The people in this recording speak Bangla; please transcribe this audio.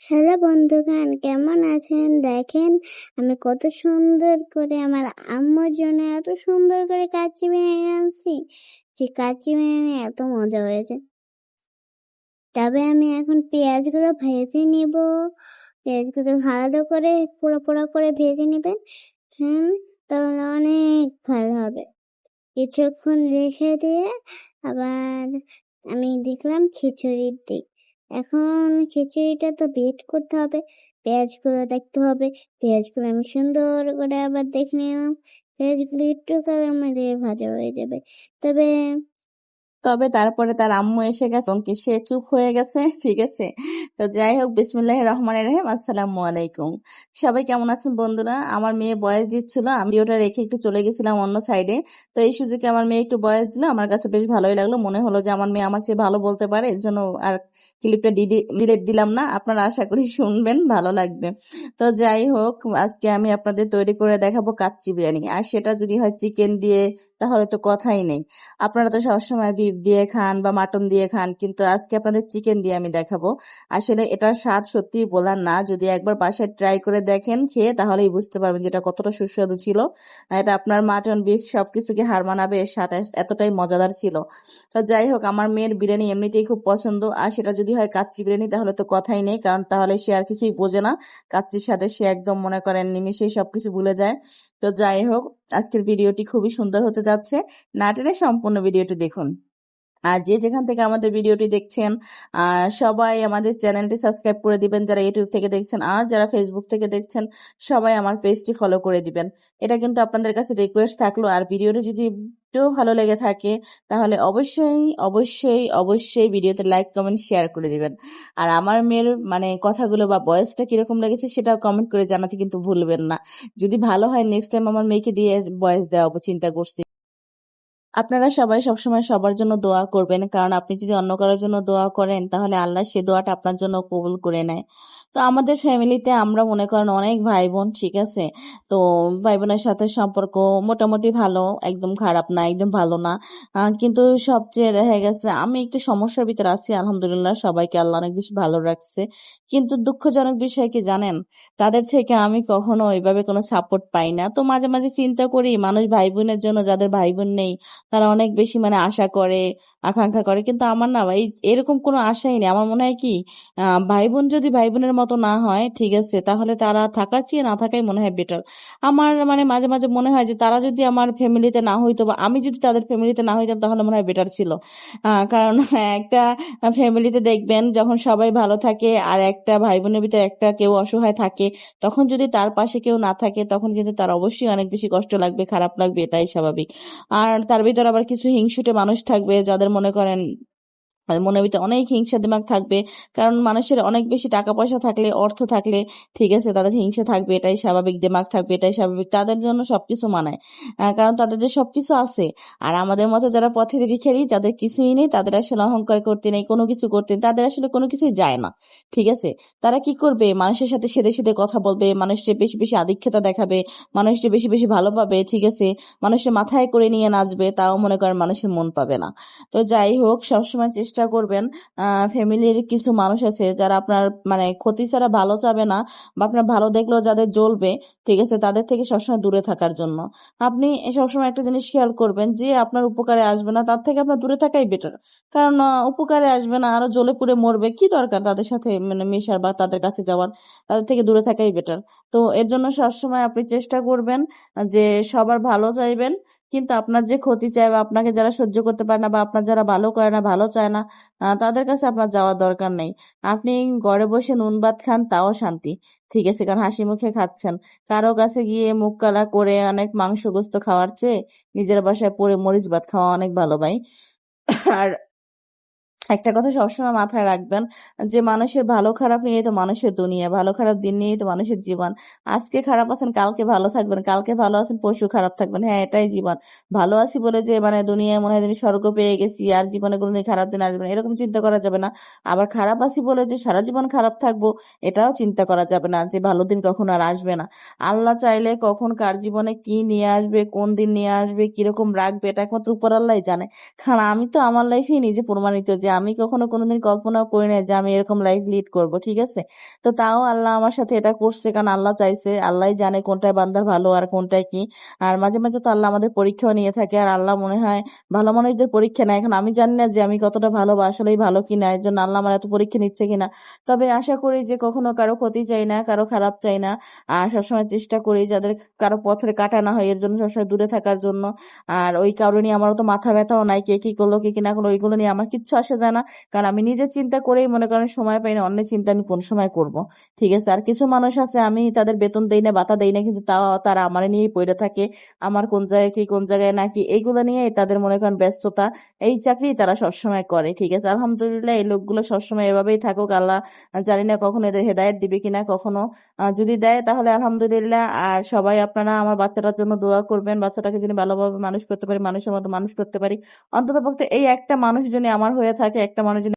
হ্যালো বন্ধুগণ, কেমন আছেন? দেখেন আমি কত সুন্দর করে আমার আম্মুর জন্য এত সুন্দর করে কাচ্চি বিরিয়ানি আনছি, যে কাচ্চি বিরিয়ানি এত মজা হয়েছে। তবে আমি এখন পেঁয়াজগুলো ভেজে নিব। পেঁয়াজগুলো ভালো করে পোড়া পোড়া করে ভেজে নেবেন। তাহলে অনেক ভালো হবে। কিছুক্ষণ রেখে দিয়ে আবার আমি দেখলাম খিচুড়ির দিক। এখন খিচুড়িটা তো বেট করতে হবে, পেঁয়াজগুলো দেখতে হবে। পেঁয়াজগুলো আমি সুন্দর করে আবার দেখে নিলাম। পেঁয়াজগুলো একটু কালার মধ্যে ভাজা হয়ে যাবে। তবে তবে তারপরে তার আম্মু এসে গেছে এবং কি সে চুপ হয়ে গেছে। ঠিক আছে, তো যাই হোক, বিসমিল্লাহির রহমানির রহিম। আসসালামু আলাইকুম। সবাই কেমন আছেন বন্ধুরা? আমার মেয়ে বয়স দিচ্ছিল, আমি ভিডিওটা রেখে একটু চলে গেছিলাম অন্য সাইডে। তো এই সুযোগে আমার মেয়ে একটু বয়স দিল, আমার কাছে বেশ ভালোই লাগলো। মনে হলো যে আমার মেয়ে আমার চেয়ে ভালো বলতে পারে, এর জন্য আর ক্লিপটা ডিলিট দিলাম না। আপনারা আশা করি শুনবেন, ভালো লাগবে। তো যাই হোক, আজকে আমি আপনাদের তৈরি করে দেখাবো কাচ্চি বিরিয়ানি। আর সেটা যদি হয় চিকেন দিয়ে, তাহলে তো কথাই নেই। আপনারা তো সবসময় বিফ দিয়ে খান বা মাটন দিয়ে খান, কিন্তু আজকে আপনাদের চিকেন দিয়ে আমি দেখাবো। আসলে এটার স্বাদ সত্যি বলার না, যদি একবার বাসায় ট্রাই করে দেখেন খেয়ে, তাহলেই বুঝতে পারবেন যেটা কতটা সুস্বাদু ছিল। এটা আপনার মাটন বিফ সবকিছুকে হার মানাবে, এর স্বাদ এতটাই মজাদার ছিল। তো যাই হোক, আমার মেয়ের বিরিয়ানি এমনিতেই খুব পছন্দ, আর সেটা যদি হয় কাচ্চি বিরিয়ানি তাহলে তো কথাই নেই, কারণ তাহলে সে আর কিছুই বোঝে না। কাচ্চির সাথে সে একদম মনে করেন নিমিশেই সবকিছু ভুলে যায়। তো যাই হোক, আজকের ভিডিওটি খুবই সুন্দর হতে যাচ্ছে, না টেনে সম্পূর্ণ ভিডিওটি দেখুন। আর যে যেখান থেকে আমাদের ভিডিওটি দেখছেন, সবাই আমাদের চ্যানেলটি সাবস্ক্রাইব করে দিবেন, যারা ইউটিউব থেকে দেখছেন। আর যারা ফেসবুক থেকে দেখছেন, সবাই আমার পেজটি ফলো করে দিবেন। এটা কিন্তু আপনাদের কাছে রিকোয়েস্ট থাকলো। আর ভিডিওটি যদি একটু ভালো লেগে থাকে, তাহলে অবশ্যই অবশ্যই অবশ্যই ভিডিওতে লাইক কমেন্ট শেয়ার করে দিবেন। আর আমার মেয়ের কথাগুলো বা ভয়েসটা কিরকম লেগেছে সেটাও কমেন্ট করে জানাতে কিন্তু ভুলবেন না। যদি ভালো হয়, নেক্সট টাইম আমার মেয়েকে দিয়ে ভয়েস দেওয়া চিন্তা করছি। আপনারা সবাই সবসময় সবার জন্য দোয়া করবেন, কারণ আপনি যদি অন্য কারোর জন্য দোয়া করেন, তাহলে আল্লাহ সে দোয়াটা আপনার জন্য কবুল করে নেয়। তো আমাদের ফ্যামিলিতে আমরা মনে করেন অনেক ভাই বোন, ঠিক আছে। তো ভাই বোনের সাথে সম্পর্ক মোটামুটি ভালো, একদম খারাপ না, একদম ভালো না। কিন্তু সবচেয়ে দেখা গেছে আমি একটু সমস্যার ভিতরে আছি। আলহামদুলিল্লাহ, সবাইকে আল্লাহ অনেক বেশি ভালো রাখছে। কিন্তু দুঃখজনক বিষয় কি জানেন, তাদের থেকে আমি কখনো ওইভাবে কোনো সাপোর্ট পাই না। তো মাঝে মাঝে চিন্তা করি, মানুষ ভাই বোনের জন্য, যাদের ভাই বোন নেই, তারা অনেক বেশি আশা করে, আকাঙ্ক্ষা করে। কিন্তু আমার না ভাই, এরকম কোনো আশাই নেই। আমার মনে হয় কি, ভাই বোন যদি ভাই বোনের মতো না হয়, ঠিক আছে, তাহলে তারা থাকার চেয়ে না থাকাই মনে হয় বেটার। আমার মাঝে মাঝে মনে হয় যে তারা যদি আমার ফ্যামিলিতে না হইতো, বা আমি যদি তাদের ফ্যামিলিতে না হইতাম, তাহলে মনে হয় বেটার ছিল। কারণ একটা ফ্যামিলিতে দেখবেন, যখন সবাই ভালো থাকে আর একটা ভাই বোনের ভিতরে একটা কেউ অসহায় থাকে, তখন যদি তার পাশে কেউ না থাকে, তখন কিন্তু তার অবশ্যই অনেক বেশি কষ্ট লাগবে, খারাপ লাগবে, এটাই স্বাভাবিক। আর তার ভিতর আবার কিছু হিংসুটে মানুষ থাকবে, যাদের মনে করেন মনের ভিতরে অনেক হিংসা দিমাগ থাকবে। কারণ মানুষের অনেক বেশি টাকা পয়সা থাকলে, অর্থ থাকলে, ঠিক আছে, তাদের হিংসা থাকবে, এটাই স্বাভাবিক। দিমাগ থাকবে, এটাই স্বাভাবিক। তাদের জন্য সবকিছু মানায়, কারণ তাদের যে সবকিছু আছে। আর আমাদের মতো যারা পথের ভিখারি, যাদের কিছুই নেই, তাদের আসলে অহংকার করতে নেই, কোনো কিছু করতে নেই, তাদের আসলে কোনো কিছুই যায় না। ঠিক আছে, তারা কি করবে? মানুষের সাথে সেদে সেদে কথা বলবে, মানুষকে বেশি বেশি আধিক্যতা দেখাবে, মানুষকে বেশি বেশি ভালো পাবে, ঠিক আছে, মানুষের মাথায় করে নিয়ে নাচবে, তাও মনে করেন মানুষের মন পাবে না। তো যাই হোক, সবসময় চেষ্টা করবেন, ফ্যামিলির কিছু মানুষ আছে যারা আপনার ক্ষতি ছাড়া ভালো চাবে না, বা আপনার ভালো দেখলেও যাদের জ্বলবে, ঠিক আছে, তাদের থেকে সবসময় দূরে থাকার জন্য। আপনি সবসময় একটা জিনিস খেয়াল করবেন, যে আপনার উপকারে আসবে না, তার থেকে আপনার দূরে থাকাই বেটার। কারণ উপকারে আসবে না, আরো জ্বলে পুড়ে মরবে, কি দরকার তাদের সাথে মেশার বা তাদের কাছে যাওয়ার? তাদের থেকে দূরে থাকাই বেটার। তো এর জন্য সবসময় আপনি চেষ্টা করবেন যে সবার ভালো চাইবেন, কিন্তু আপনার যে ক্ষতি চায়, বা আপনাকে যারা সহ্য করতে পারে না, বা আপনার যারা ভালো করে না, ভালো চায় না, তাদের কাছে আপনার যাওয়ার দরকার নেই। আপনি ঘরে বসে নুন ভাত খান, তাও শান্তি, ঠিক আছে, কারণ হাসি মুখে খাচ্ছেন। কারো কাছে গিয়ে মুখ কালা করে অনেক মাংস গোস্ত খাওয়ার চেয়ে নিজের বাসায় পড়ে মরিচ ভাত খাওয়া অনেক ভালো ভাই। আর একটা কথা সবসময় মাথায় রাখবেন, যে মানুষের ভালো খারাপ নিয়েই তো মানুষের দুনিয়া, ভালো খারাপ দিন নিয়েই তো মানুষের জীবন। আজকে খারাপ আছেন, কালকে ভালো থাকবেন, কালকে ভালো আছেন, পরশু খারাপ থাকবেন। হ্যাঁ, এটাই জীবন। ভালো আছি বলে যে দুনিয়ায় মনে হয় স্বর্গ পেয়ে গেছি, আর জীবনে কোনোদিন খারাপ দিন আসবে না, এরকম চিন্তা করা যাবে না। আবার খারাপ আছি বলে যে সারা জীবন খারাপ থাকবো, এটাও চিন্তা করা যাবে না, যে ভালো দিন কখন আর আসবে না। আল্লাহ চাইলে কখন কার জীবনে কি নিয়ে আসবে, কোন দিন নিয়ে আসবে, কিরকম রাখবে, এটা একমাত্র উপর আল্লাহ জানে। কারণ আমি তো আমার লাইফে নিজে প্রমাণিত, যে আমি কখনো কোনোদিন কল্পনাও করি নাই যে আমি এরকম লাইফ লিড করব, ঠিক আছে। তো তাও আল্লাহ আমার সাথে এটা করছে, কারণ আল্লাহ চাইছে, আল্লাহই জানে কোনটায় বান্দার ভালো আর কোনটায় কি। আর মাঝে মাঝে তো আল্লাহ আমাদের পরীক্ষাও নিয়ে থাকে, আর আল্লাহ মনে হয় ভালো মানুষদের পরীক্ষা নেয়। এখন আমি জানি না যে আমি কতটা ভালো বা আসলেই ভালো কিনা, এর জন্য আল্লাহ আমার এত পরীক্ষা নিচ্ছে কিনা। তবে আশা করি যে কখনো কারো ক্ষতি চাই না, কারো খারাপ চাই না। আর সবসময় চেষ্টা করি যাদের কারো পথে কাটা না হয় এর জন্য সবসময় দূরে থাকার জন্য। আর ওই কারণে নিয়ে আমার তো মাথা ব্যথাও নাই, কে কি করলো কে কি না করলো ওইগুলো নিয়ে আমার কিচ্ছু আসে যায় না। কারণ আমি নিজে চিন্তা করেই মনে করেন সময় পাই না, অন্যের চিন্তা আমি কোন সময় করব, ঠিক আছে। আর কিছু মানুষ আছে আমি তাদের বেতন দেই না, ভাতা দেই না, কিন্তু তাও তারা আমার নিয়েই পড়ে থাকে, আমার কোন জায়গায় কি কোন জায়গায় নাকি, এইগুলো নিয়েই তাদের মনে করেন ব্যস্ততা। এই চাকরি তারা সবসময় করে, ঠিক আছে। আলহামদুলিল্লাহ এই লোকগুলো সবসময় এভাবেই থাকুক। আল্লাহ জানি না কখনো এদের হেদায়েত দিবে কিনা, কখনো যদি দেয় তাহলে আলহামদুলিল্লাহ। আর সবাই আপনারা আমার বাচ্চাটার জন্য দোয়া করবেন, বাচ্চাটাকে যদি ভালোভাবে মানুষ করতে পারি, মানুষের মতো মানুষ করতে পারি, অন্তত পক্ষে এই একটা মানুষ যদি আমার হয়ে থাকে, একটা মানুষ যদি